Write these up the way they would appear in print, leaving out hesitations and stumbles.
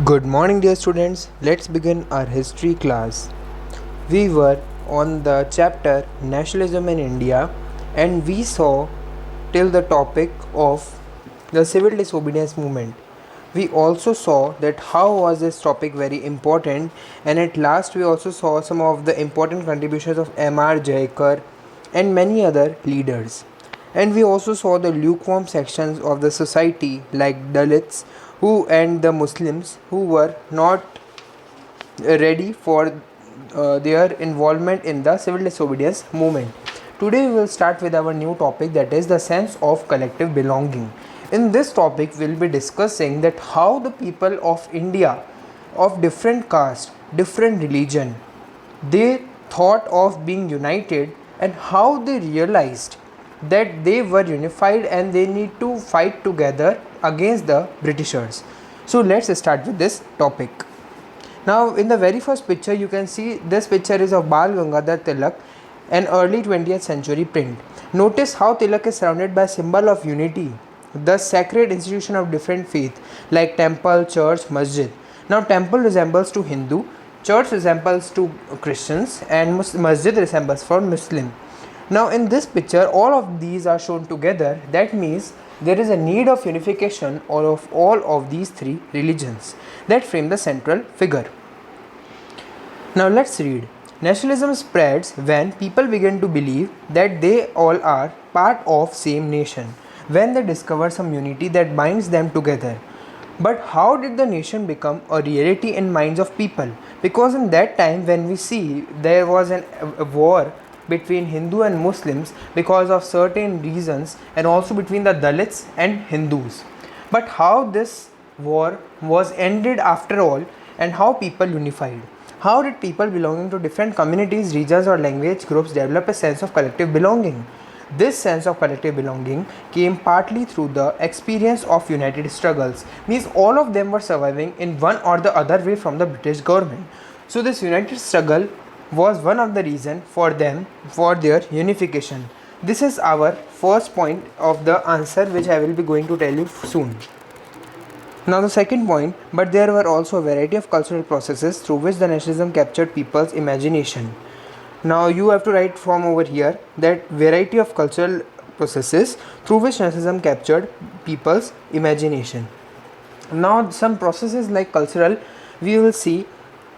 Good morning, dear students. Let's begin our history class. We were on the chapter Nationalism in India and we saw till the topic of the civil disobedience movement. We also saw that how was this topic very important, and at last we also saw some of the important contributions of M.R. Jayakar and many other leaders. And we also saw the lukewarm sections of the society like Dalits who and the Muslims who were not ready for their involvement in the civil disobedience movement. Today we will start with our new topic, that is the sense of collective belonging. In this topic we will be discussing that how the people of India of different caste, different religion, they thought of being united and how they realized that they were unified and they need to fight together against the Britishers. So let's start with this topic. Now in the very first picture you can see this picture is of Bal Gangadhar Tilak, an early 20th century print. Notice how Tilak is surrounded by a symbol of unity, the sacred institution of different faith like temple, church, masjid. Now temple resembles to Hindu, church resembles to Christians, and masjid resembles for Muslim. Now in this picture all of these are shown together. That means there is a need of unification of all of these three religions that frame the central figure. Now let's read. Nationalism spreads when people begin to believe that they all are part of same nation, when they discover some unity that binds them together. But how did the nation become a reality in minds of people? Because in that time when we see there was a war between Hindu and Muslims because of certain reasons, and also between the Dalits and Hindus. But how this war was ended after all, and how people unified? How did people belonging to different communities, regions or language groups develop a sense of collective belonging? This sense of collective belonging came partly through the experience of united struggles, means all of them were surviving in one or the other way from the British government. So this united struggle was one of the reason for them for their unification. This is our first point of the answer, which I will be going to tell you soon. Now the second point, but there were also a variety of cultural processes through which the nationalism captured people's imagination. Now you have to write from over here that variety of cultural processes through which nationalism captured people's imagination. Now some processes like cultural, we will see.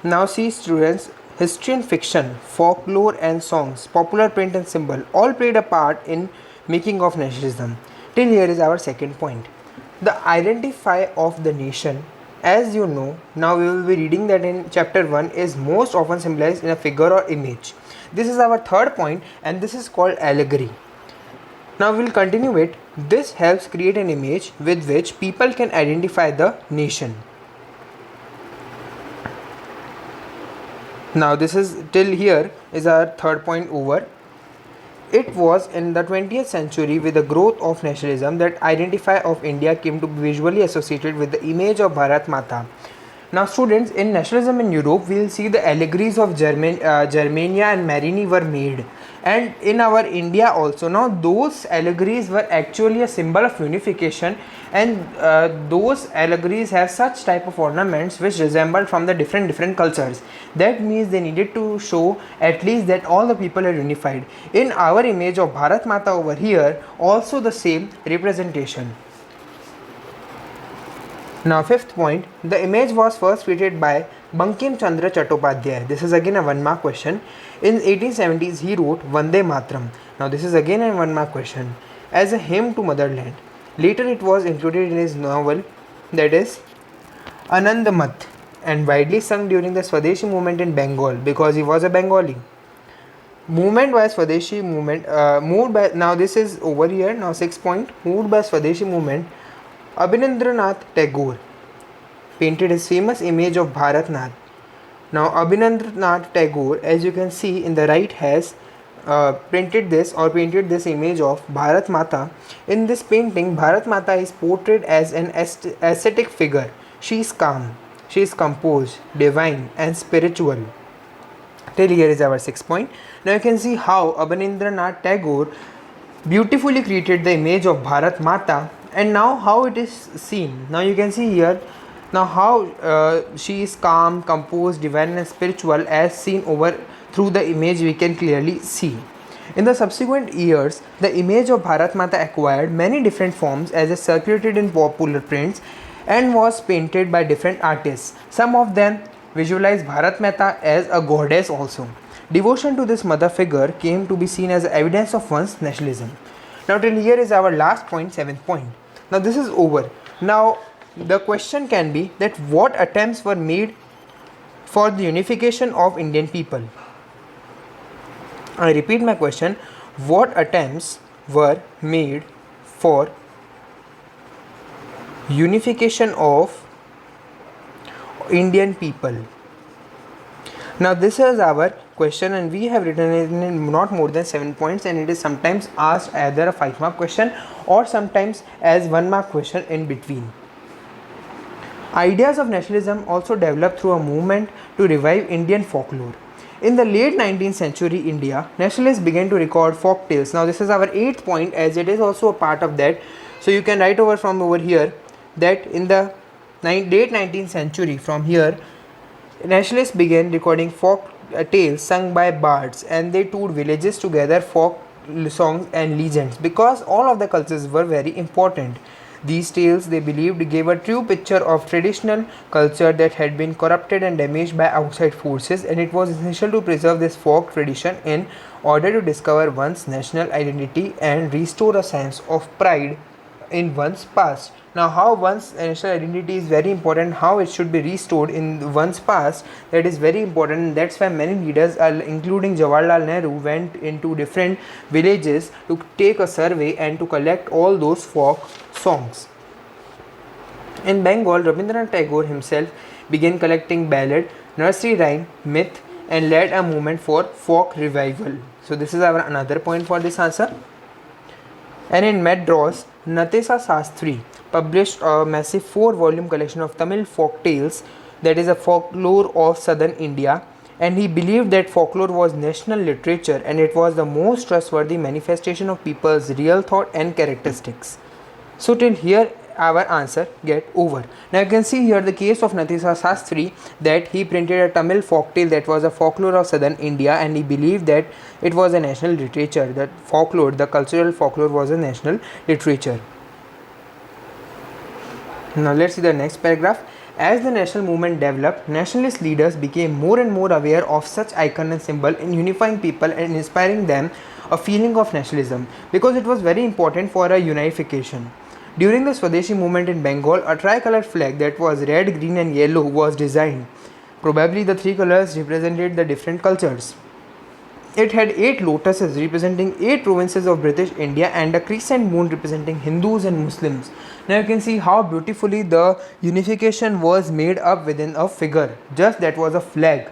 Now see students, history and fiction, folklore and songs, popular print and symbol all played a part in making of nationalism. Till here is our second point. The identify of the nation. As you know, now we will be reading that in chapter 1 is most often symbolized in a figure or image. This is our third point and this is called allegory. Now we will continue it. This helps create an image with which people can identify the nation. Now this is till here is our third point over. It was in the 20th century with the growth of nationalism that identify of India came to be visually associated with the image of Bharat Mata. Now students, in nationalism in Europe, we will see the allegories of Germania and Marini were made, and in our India also. Now those allegories were actually a symbol of unification, and those allegories have such type of ornaments which resembled from the different cultures. That means they needed to show at least that all the people are unified. In our image of Bharat Mata over here, also the same representation. Now fifth point, the image was first created by Bankim Chandra Chattopadhyay. This is again a 1 mark question. In 1870s he wrote Vande Matram. Now this is again a 1 mark question as a hymn to motherland. Later it was included in his novel, that is Anandamath, and widely sung during the Swadeshi movement in Bengal because he was a Bengali. Movement by Swadeshi movement, moved by, now this is over here, now 6 point, moved by Swadeshi movement, Abhinandranath Tagore painted his famous image of Bharatnath. Now Abhinandranath Tagore, as you can see in the right, has painted this image of Bharat Mata. In this painting, Bharat Mata is portrayed as an ascetic figure. She is calm, she is composed, divine and spiritual. Till here is our 6 point. Now you can see how Abhinandranath Tagore beautifully created the image of Bharat Mata, and now how it is seen. Now you can see here Now, how she is calm, composed, divine, and spiritual, as seen over through the image, we can clearly see. In the subsequent years, the image of Bharat Mata acquired many different forms as it circulated in popular prints and was painted by different artists. Some of them visualized Bharat Mata as a goddess also. Devotion to this mother figure came to be seen as evidence of one's nationalism. Now, till here is our last point, seventh point. Now, this is over. Now, the question can be that what attempts were made for the unification of Indian people? I repeat my question. What attempts were made for unification of Indian people? Now, this is our question, and we have written it in not more than 7 points, and it is sometimes asked either a 5-mark question or sometimes as 1-mark question in between. Ideas of nationalism also developed through a movement to revive Indian folklore. In the late 19th century India, nationalists began to record folk tales. Now, this is our 8th point, as it is also a part of that. So, you can write over from over here that in the late 19th century, from here, nationalists began recording folk tales sung by bards, and they toured villages to gather folk songs and legends because all of the cultures were very important. These tales, they believed, gave a true picture of traditional culture that had been corrupted and damaged by outside forces, and it was essential to preserve this folk tradition in order to discover one's national identity and restore a sense of pride in one's past. Now, how one's national identity is very important, how it should be restored in one's past, that is very important, and that's why many leaders, including Jawaharlal Nehru, went into different villages to take a survey and to collect all those folk songs. In Bengal, Rabindranath Tagore himself began collecting ballad, nursery rhyme, myth, and led a movement for folk revival. So, this is our another point for this answer. And in Madras, Natesa Sastry published a massive 4-volume collection of Tamil folk tales, that is a folklore of southern India, and he believed that folklore was national literature and it was the most trustworthy manifestation of people's real thought and characteristics. So, till here our answer get over. Now, you can see here the case of Natesa Sastry, that he printed a Tamil folktale that was a folklore of southern India, and he believed that it was a national literature, that folklore, the cultural folklore, was a national literature. Now, let's see the next paragraph. As the national movement developed, nationalist leaders became more and more aware of such icon and symbol in unifying people and inspiring them a feeling of nationalism, because it was very important for a unification. During the Swadeshi movement in Bengal, a tricolored flag that was red, green and yellow was designed. Probably the 3 colors represented the different cultures. It had 8 lotuses representing 8 provinces of British India and a crescent moon representing Hindus and Muslims. Now, you can see how beautifully the unification was made up within a figure. Just that was a flag.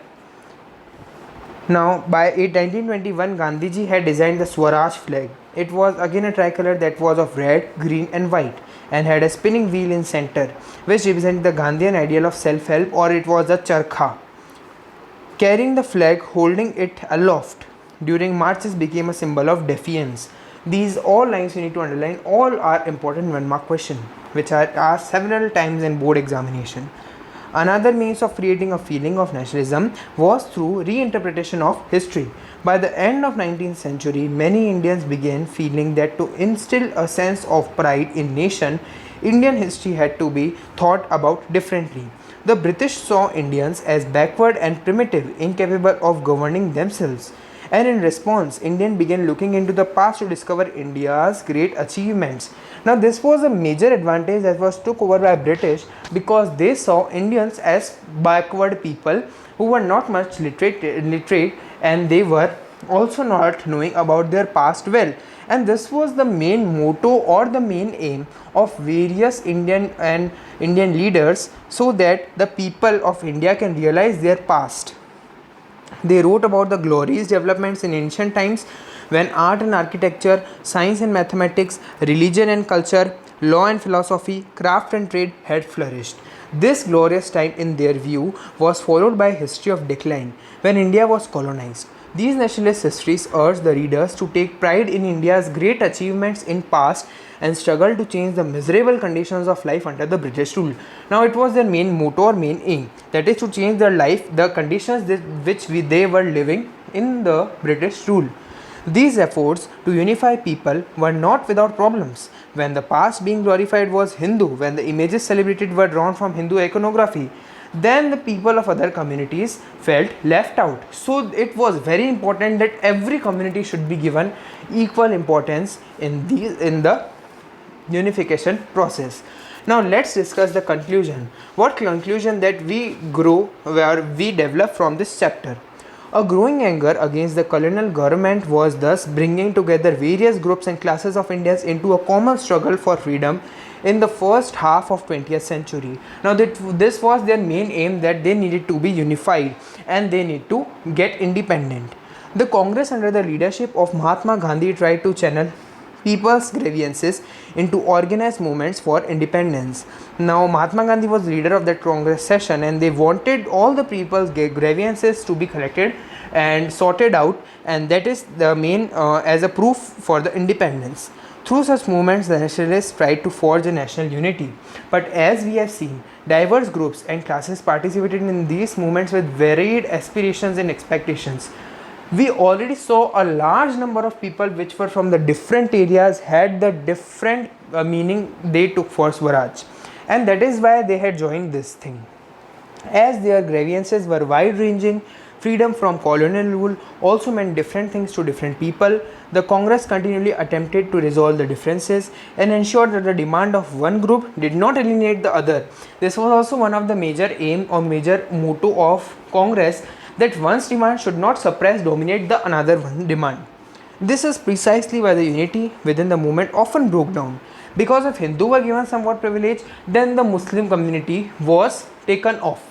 Now, by 1921, Gandhiji had designed the Swaraj flag. It was again a tricolor that was of red, green and white, and had a spinning wheel in center, which represented the Gandhian ideal of self-help, or it was a charkha. Carrying the flag, holding it aloft during marches became a symbol of defiance. These all lines you need to underline, all are important 1-mark question, which are asked several times in board examination. Another means of creating a feeling of nationalism was through reinterpretation of history. By the end of 19th century, many Indians began feeling that to instill a sense of pride in nation, Indian history had to be thought about differently. The British saw Indians as backward and primitive, incapable of governing themselves. And in response, Indians began looking into the past to discover India's great achievements. Now, this was a major advantage that was took over by British, because they saw Indians as backward people who were not much literate, and they were also not knowing about their past well. And this was the main motto or the main aim of various Indian leaders, so that the people of India can realize their past. They wrote about the glorious developments in ancient times, when art and architecture, science and mathematics, religion and culture, law and philosophy, craft and trade had flourished. This glorious time, in their view, was followed by a history of decline, when India was colonized. These nationalist histories urge the readers to take pride in India's great achievements in past and struggled to change the miserable conditions of life under the British rule. Now it was their main motto or main aim, that is to change their life, the conditions they were living in the British rule. These efforts to unify people were not without problems. When the past being glorified was Hindu, when the images celebrated were drawn from Hindu iconography, then the people of other communities felt left out. So it was very important that every community should be given equal importance in the unification process. Now let's discuss the conclusion. What conclusion that we grow where we develop from this chapter? A growing anger against the colonial government was thus bringing together various groups and classes of Indians into a common struggle for freedom in the first half of 20th century. Now this was their main aim, that they needed to be unified and they need to get independent. The Congress under the leadership of Mahatma Gandhi tried to channel people's grievances into organized movements for independence. Now Mahatma Gandhi was leader of that Congress session and they wanted all the people's grievances to be collected and sorted out, and that is the main as a proof for the independence. Through such movements, the nationalists tried to forge a national unity. But as we have seen, diverse groups and classes participated in these movements with varied aspirations and expectations. We already saw a large number of people which were from the different areas had the different meaning they took for Swaraj, and that is why they had joined this thing. As their grievances were wide ranging, freedom from colonial rule also meant different things to different people. The Congress continually attempted to resolve the differences and ensure that the demand of one group did not alienate the other. This was also one of the major aim or major motto of Congress, that one's demand should not suppress, dominate the another one demand. This is precisely why the unity within the movement often broke down. Because if Hindu were given somewhat privilege, then the Muslim community was taken off.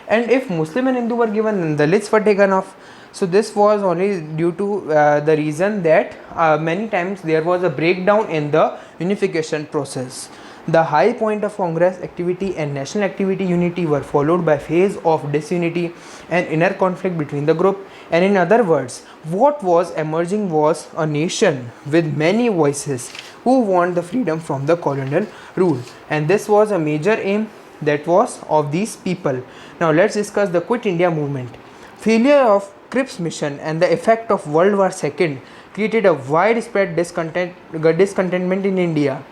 And if Muslim and Hindu were given, then the Dalits were taken off. So this was only due to the reason that many times there was a breakdown in the unification process. The high point of Congress activity and national activity unity were followed by phase of disunity and inner conflict between the group. And in other words, what was emerging was a nation with many voices who want the freedom from the colonial rule. And this was a major aim that was of these people. Now let's discuss the Quit India movement. Failure of Cripps mission and the effect of World War II created a widespread discontentment in India.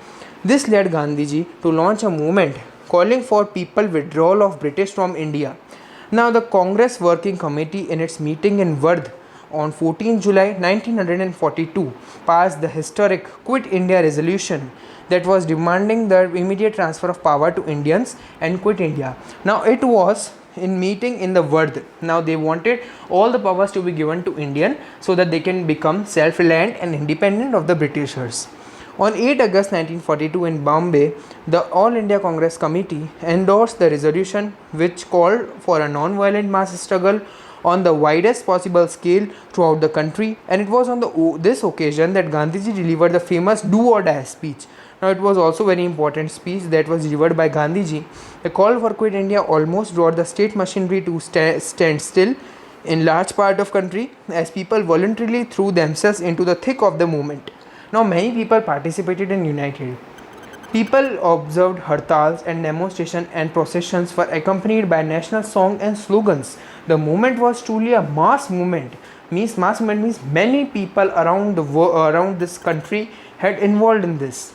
This led Gandhiji to launch a movement calling for people withdrawal of British from India. Now the Congress Working Committee in its meeting in Wardh on 14 July 1942 passed the historic Quit India resolution that was demanding the immediate transfer of power to Indians and quit India. Now it was in meeting in the Wardh. Now they wanted all the powers to be given to Indian so that they can become self-reliant and independent of the Britishers. On 8 August 1942 in Bombay, the All India Congress Committee endorsed the resolution which called for a non-violent mass struggle on the widest possible scale throughout the country, and it was on this occasion that Gandhiji delivered the famous Do or Die speech. Now it was also very important speech that was delivered by Gandhiji. The call for Quit India almost brought the state machinery to stand still in large part of country as people voluntarily threw themselves into the thick of the movement. Now many people participated and united. People observed hartals and demonstrations, and processions were accompanied by national song and slogans. The movement was truly a mass movement. Mass movement means many people around this country had involved in this,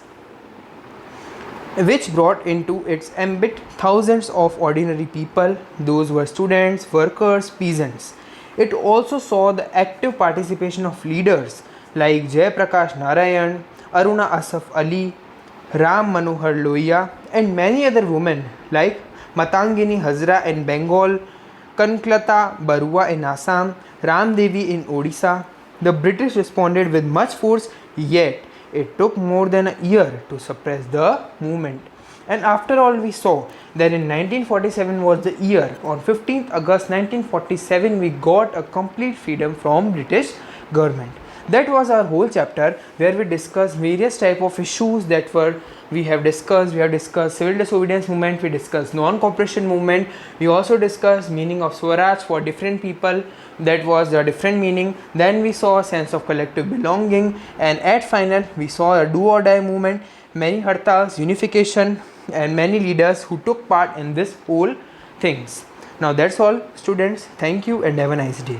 which brought into its ambit thousands of ordinary people. Those were students, workers, peasants. It also saw the active participation of leaders like Jai Prakash Narayan, Aruna Asaf Ali, Ram Manohar Lohia, and many other women like Matangini Hazra in Bengal, Kanklata Barua in Assam, Ram Devi in Odisha. The British responded with much force, yet it took more than a year to suppress the movement. And after all, we saw that in 1947 was the year. On 15th August 1947, we got a complete freedom from British government. That was our whole chapter where we discussed various type of issues that we have discussed civil disobedience movement, we discussed non-cooperation movement, we also discussed meaning of Swaraj for different people, that was a different meaning. Then we saw a sense of collective belonging, and at final we saw a do or die movement many hartals, unification, and many leaders who took part in this whole things. Now that's all students. Thank you and have a nice day.